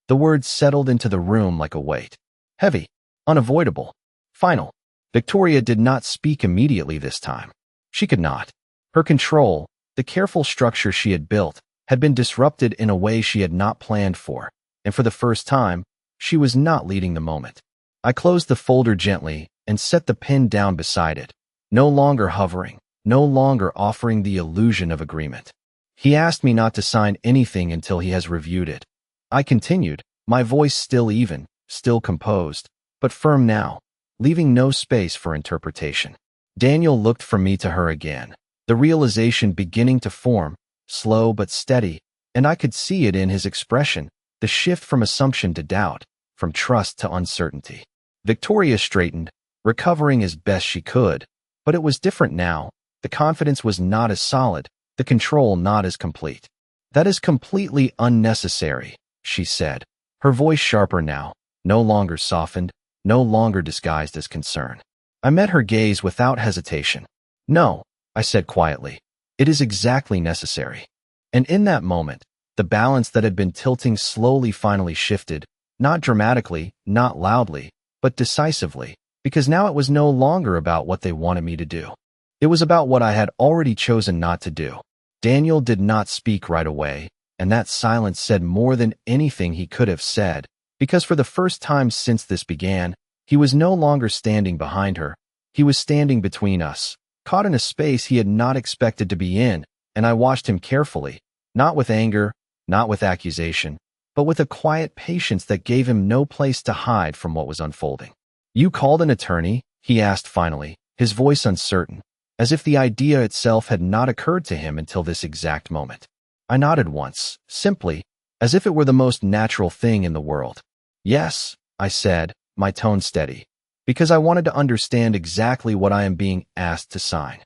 The words settled into the room like a weight. Heavy, unavoidable, final. Victoria did not speak immediately this time. She could not. Her control, the careful structure she had built, had been disrupted in a way she had not planned for, and for the first time, she was not leading the moment. I closed the folder gently and set the pen down beside it, no longer hovering, no longer offering the illusion of agreement. He asked me not to sign anything until he has reviewed it. I continued, my voice still even, still composed, but firm now, leaving no space for interpretation. Daniel looked from me to her again, the realization beginning to form, slow but steady, and I could see it in his expression, the shift from assumption to doubt, from trust to uncertainty. Victoria straightened, recovering as best she could, but it was different now. The confidence was not as solid, the control not as complete. That is completely unnecessary, she said, her voice sharper now, no longer softened, no longer disguised as concern. I met her gaze without hesitation. No, I said quietly, it is exactly necessary. And in that moment, the balance that had been tilting slowly finally shifted, not dramatically, not loudly, but decisively, because now it was no longer about what they wanted me to do. It was about what I had already chosen not to do. Daniel did not speak right away, and that silence said more than anything he could have said, because for the first time since this began, he was no longer standing behind her. He was standing between us, caught in a space he had not expected to be in, and I watched him carefully, not with anger, not with accusation, but with a quiet patience that gave him no place to hide from what was unfolding. You called an attorney? He asked finally, his voice uncertain, as if the idea itself had not occurred to him until this exact moment. I nodded once, simply, as if it were the most natural thing in the world. Yes, I said, my tone steady, because I wanted to understand exactly what I am being asked to sign.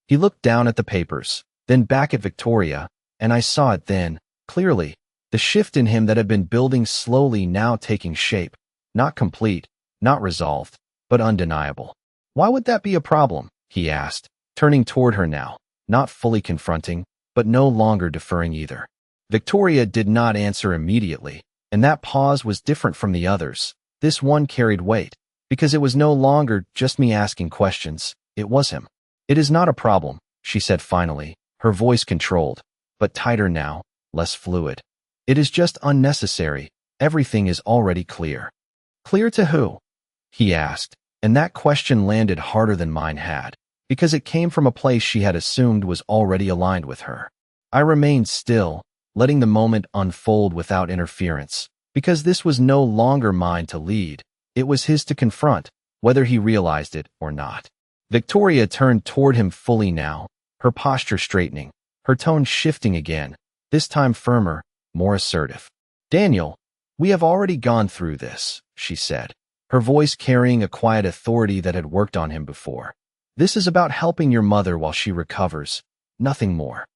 He looked down at the papers, then back at Victoria, and I saw it then, clearly, the shift in him that had been building slowly now taking shape, not complete, not resolved, but undeniable. Why would that be a problem? He asked, turning toward her now, not fully confronting, but no longer deferring either. Victoria did not answer immediately, and that pause was different from the others. This one carried weight, because it was no longer just me asking questions, it was him. It is not a problem, she said finally, her voice controlled, but tighter now, less fluid. It is just unnecessary, everything is already clear. Clear to who? He asked, and that question landed harder than mine had, because it came from a place she had assumed was already aligned with her. I remained still, letting the moment unfold without interference, because this was no longer mine to lead, it was his to confront, whether he realized it or not. Victoria turned toward him fully now, her posture straightening, her tone shifting again, this time firmer, more assertive. Daniel, we have already gone through this, she said, her voice carrying a quiet authority that had worked on him before. This is about helping your mother while she recovers, nothing more.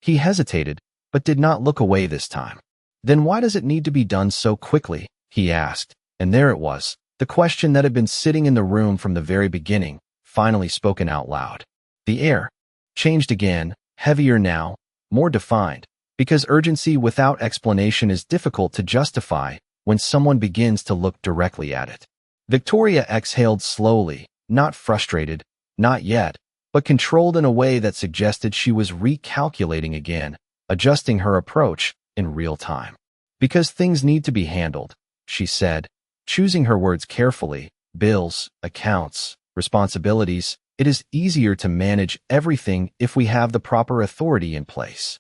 He hesitated, but did not look away this time. Then why does it need to be done so quickly? He asked, and there it was, the question that had been sitting in the room from the very beginning, finally spoken out loud. The air changed again, heavier now, more defined, because urgency without explanation is difficult to justify when someone begins to look directly at it. Victoria exhaled slowly, not frustrated, not yet, but controlled in a way that suggested she was recalculating again, adjusting her approach in real time. Because things need to be handled, she said, choosing her words carefully, bills, accounts, responsibilities. It is easier to manage everything if we have the proper authority in place.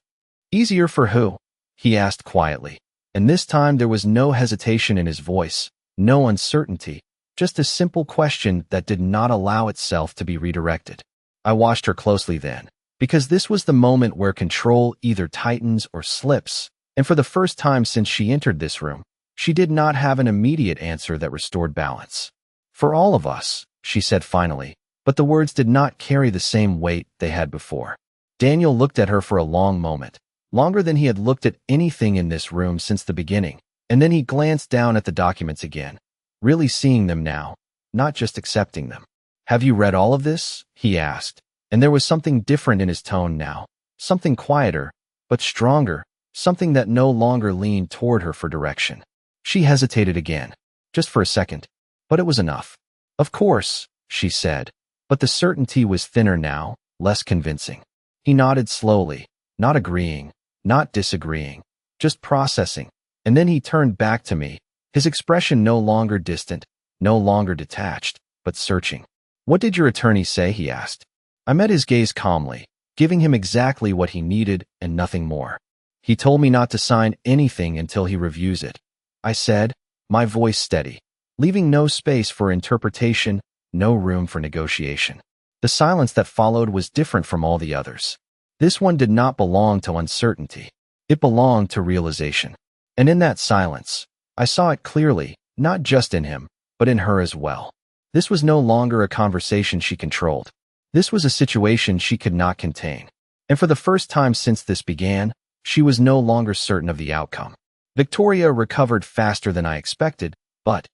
Easier for who? He asked quietly. And this time there was no hesitation in his voice, no uncertainty, just a simple question that did not allow itself to be redirected. I watched her closely then, because this was the moment where control either tightens or slips, and for the first time since she entered this room, she did not have an immediate answer that restored balance. For all of us, she said finally, but the words did not carry the same weight they had before. Daniel looked at her for a long moment, longer than he had looked at anything in this room since the beginning, and then he glanced down at the documents again, really seeing them now, not just accepting them. Have you read all of this? He asked, and there was something different in his tone now, something quieter, but stronger, something that no longer leaned toward her for direction. She hesitated again, just for a second, but it was enough. Of course, she said, but the certainty was thinner now, less convincing. He nodded slowly, not agreeing, not disagreeing, just processing, and then he turned back to me, his expression no longer distant, no longer detached, but searching. What did your attorney say? He asked. I met his gaze calmly, giving him exactly what he needed and nothing more. He told me not to sign anything until he reviews it. I said, my voice steady, leaving no space for interpretation, no room for negotiation. The silence that followed was different from all the others. This one did not belong to uncertainty. It belonged to realization. And in that silence, I saw it clearly, not just in him, but in her as well. This was no longer a conversation she controlled. This was a situation she could not contain. And for the first time since this began, she was no longer certain of the outcome. Victoria recovered faster than I expected, but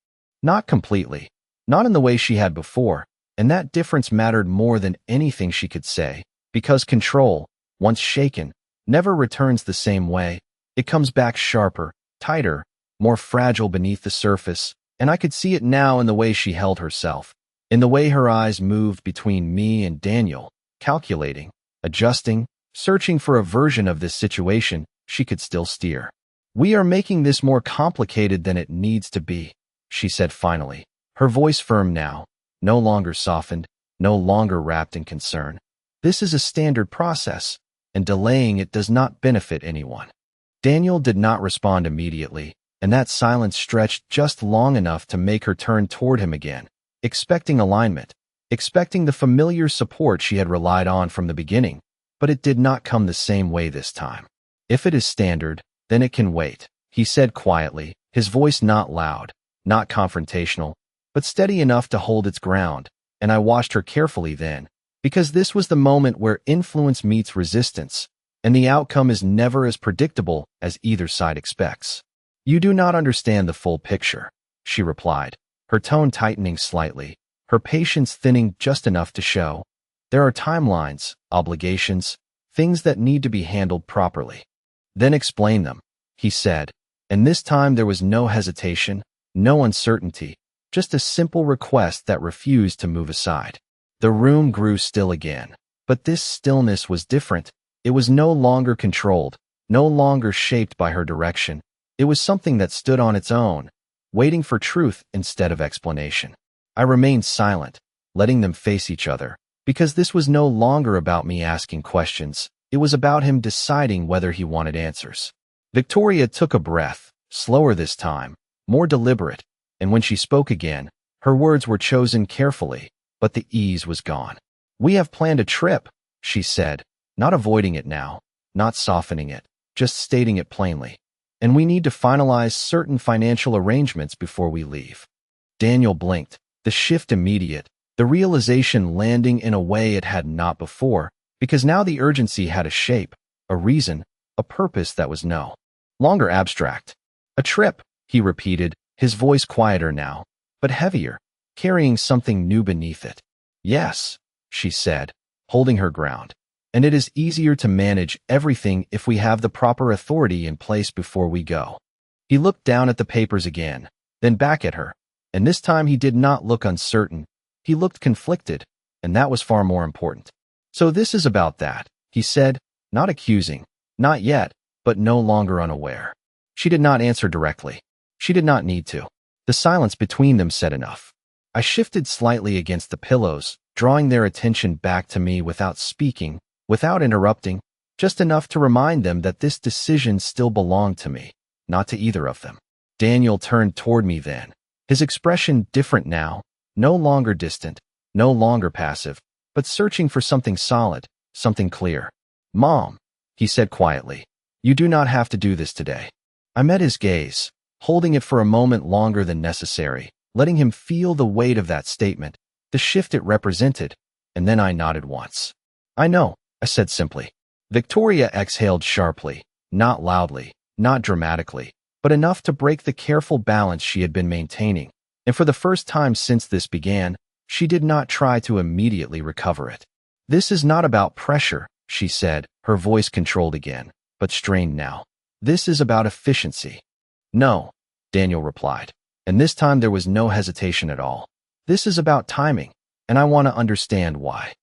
not completely, not in the way she had before, and that difference mattered more than anything she could say, because control, once shaken, never returns the same way. It comes back sharper, tighter, more fragile beneath the surface, and I could see it now in the way she held herself, in the way her eyes moved between me and Daniel, calculating, adjusting, searching for a version of this situation she could still steer. We are making this more complicated than it needs to be, she said finally, her voice firm now, no longer softened, no longer wrapped in concern. This is a standard process, and delaying it does not benefit anyone. Daniel did not respond immediately, and that silence stretched just long enough to make her turn toward him again, expecting alignment, expecting the familiar support she had relied on from the beginning, but it did not come the same way this time. If it is standard, then it can wait, he said quietly, his voice not loud, not confrontational, but steady enough to hold its ground, and I watched her carefully then, because this was the moment where influence meets resistance, and the outcome is never as predictable as either side expects. You do not understand the full picture, she replied, her tone tightening slightly, her patience thinning just enough to show. There are timelines, obligations, things that need to be handled properly. Then explain them, he said, and this time there was no hesitation, no uncertainty, just a simple request that refused to move aside. The room grew still again, but this stillness was different. It was no longer controlled, no longer shaped by her direction. It was something that stood on its own, waiting for truth instead of explanation. I remained silent, letting them face each other, because this was no longer about me asking questions. It was about him deciding whether he wanted answers. Victoria took a breath, slower this time, more deliberate, and when she spoke again, her words were chosen carefully, but the ease was gone. We have planned a trip, she said, not avoiding it now, not softening it, just stating it plainly. And we need to finalize certain financial arrangements before we leave. Daniel blinked, the shift immediate, the realization landing in a way it had not before, because now the urgency had a shape, a reason, a purpose that was no longer abstract. A trip, he repeated, his voice quieter now, but heavier, carrying something new beneath it. Yes, she said, holding her ground. And it is easier to manage everything if we have the proper authority in place before we go. He looked down at the papers again, then back at her, and this time he did not look uncertain. He looked conflicted, and that was far more important. So this is about that, he said, not accusing, not yet, but no longer unaware. She did not answer directly. She did not need to. The silence between them said enough. I shifted slightly against the pillows, drawing their attention back to me without speaking, without interrupting, just enough to remind them that this decision still belonged to me, not to either of them. Daniel turned toward me then, his expression different now, no longer distant, no longer passive, but searching for something solid, something clear. "Mom," he said quietly, "you do not have to do this today." I met his gaze, holding it for a moment longer than necessary, letting him feel the weight of that statement, the shift it represented, and then I nodded once. "I know," I said simply. Victoria exhaled sharply, not loudly, not dramatically, but enough to break the careful balance she had been maintaining, and for the first time since this began, she did not try to immediately recover it. "This is not about pressure," she said, her voice controlled again, but strained now. "This is about efficiency." "No," Daniel replied, and this time there was no hesitation at all. "This is about timing, and I want to understand why."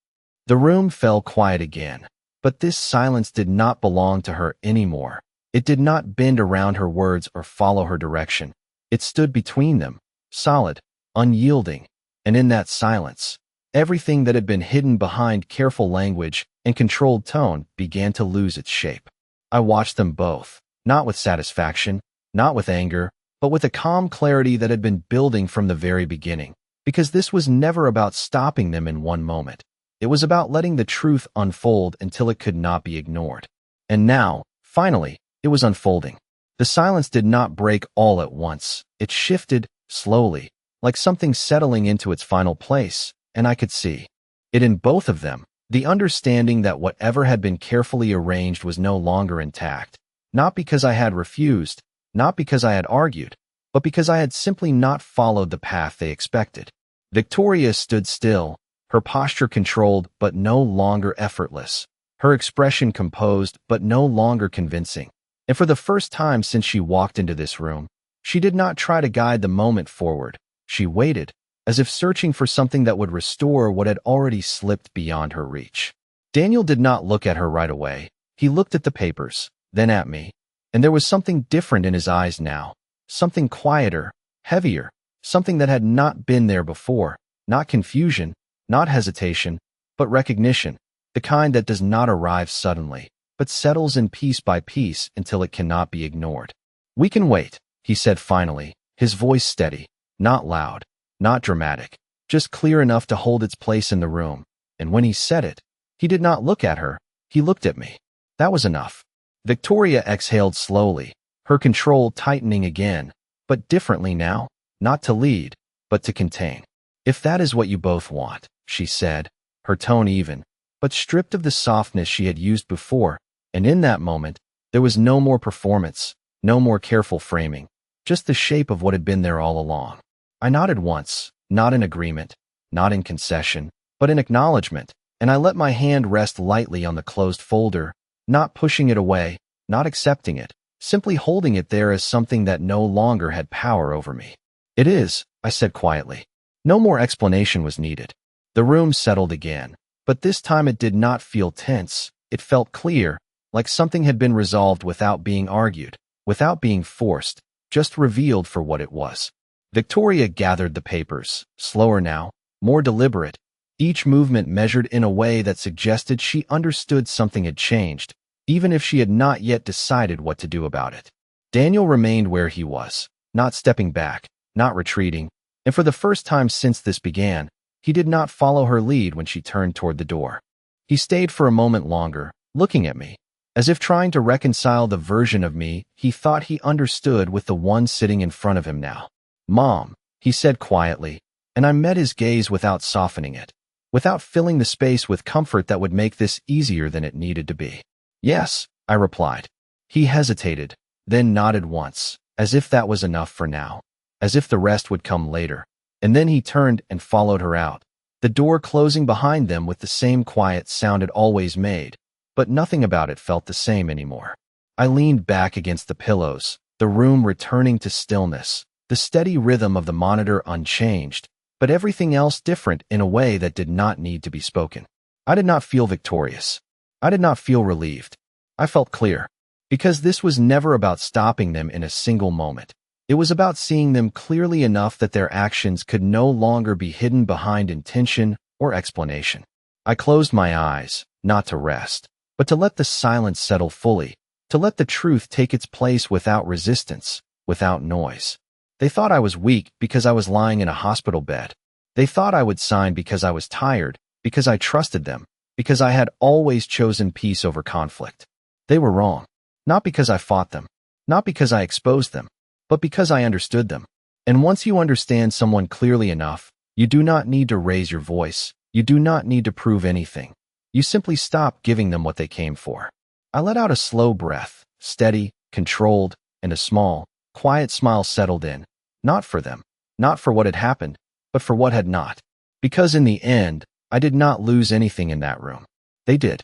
The room fell quiet again, but this silence did not belong to her anymore. It did not bend around her words or follow her direction. It stood between them, solid, unyielding, and in that silence, everything that had been hidden behind careful language and controlled tone began to lose its shape. I watched them both, not with satisfaction, not with anger, but with a calm clarity that had been building from the very beginning, because this was never about stopping them in one moment. It was about letting the truth unfold until it could not be ignored. And now, finally, it was unfolding. The silence did not break all at once. It shifted, slowly, like something settling into its final place, and I could see it in both of them, the understanding that whatever had been carefully arranged was no longer intact, not because I had refused, not because I had argued, but because I had simply not followed the path they expected. Victoria stood still, her posture controlled but no longer effortless, her expression composed but no longer convincing. And for the first time since she walked into this room, she did not try to guide the moment forward. She waited, as if searching for something that would restore what had already slipped beyond her reach. Daniel did not look at her right away. He looked at the papers, then at me, and there was something different in his eyes now, something quieter, heavier, something that had not been there before, not confusion, not hesitation, but recognition, the kind that does not arrive suddenly, but settles in piece by piece until it cannot be ignored. "We can wait," he said finally, his voice steady, not loud, not dramatic, just clear enough to hold its place in the room. And when he said it, he did not look at her, he looked at me. That was enough. Victoria exhaled slowly, her control tightening again, but differently now, not to lead, but to contain. "If that is what you both want," she said, her tone even, but stripped of the softness she had used before, and in that moment, there was no more performance, no more careful framing, just the shape of what had been there all along. I nodded once, not in agreement, not in concession, but in acknowledgement, and I let my hand rest lightly on the closed folder, not pushing it away, not accepting it, simply holding it there as something that no longer had power over me. "It is," I said quietly. No more explanation was needed. The room settled again, but this time it did not feel tense. It felt clear, like something had been resolved without being argued, without being forced, just revealed for what it was. Victoria gathered the papers, slower now, more deliberate, each movement measured in a way that suggested she understood something had changed, even if she had not yet decided what to do about it. Daniel remained where he was, not stepping back, not retreating, and for the first time since this began, he did not follow her lead when she turned toward the door. He stayed for a moment longer, looking at me, as if trying to reconcile the version of me he thought he understood with the one sitting in front of him now. "Mom," he said quietly, and I met his gaze without softening it, without filling the space with comfort that would make this easier than it needed to be. "Yes," I replied. He hesitated, then nodded once, as if that was enough for now, as if the rest would come later, and then he turned and followed her out, the door closing behind them with the same quiet sound it always made, but nothing about it felt the same anymore. I leaned back against the pillows, the room returning to stillness, the steady rhythm of the monitor unchanged, but everything else different in a way that did not need to be spoken. I did not feel victorious. I did not feel relieved. I felt clear, because this was never about stopping them in a single moment. It was about seeing them clearly enough that their actions could no longer be hidden behind intention or explanation. I closed my eyes, not to rest, but to let the silence settle fully, to let the truth take its place without resistance, without noise. They thought I was weak because I was lying in a hospital bed. They thought I would sign because I was tired, because I trusted them, because I had always chosen peace over conflict. They were wrong. Not because I fought them, not because I exposed them, but because I understood them. And once you understand someone clearly enough, you do not need to raise your voice. You do not need to prove anything. You simply stop giving them what they came for. I let out a slow breath, steady, controlled, and a small, quiet smile settled in. Not for them, not for what had happened, but for what had not. Because in the end, I did not lose anything in that room. They did.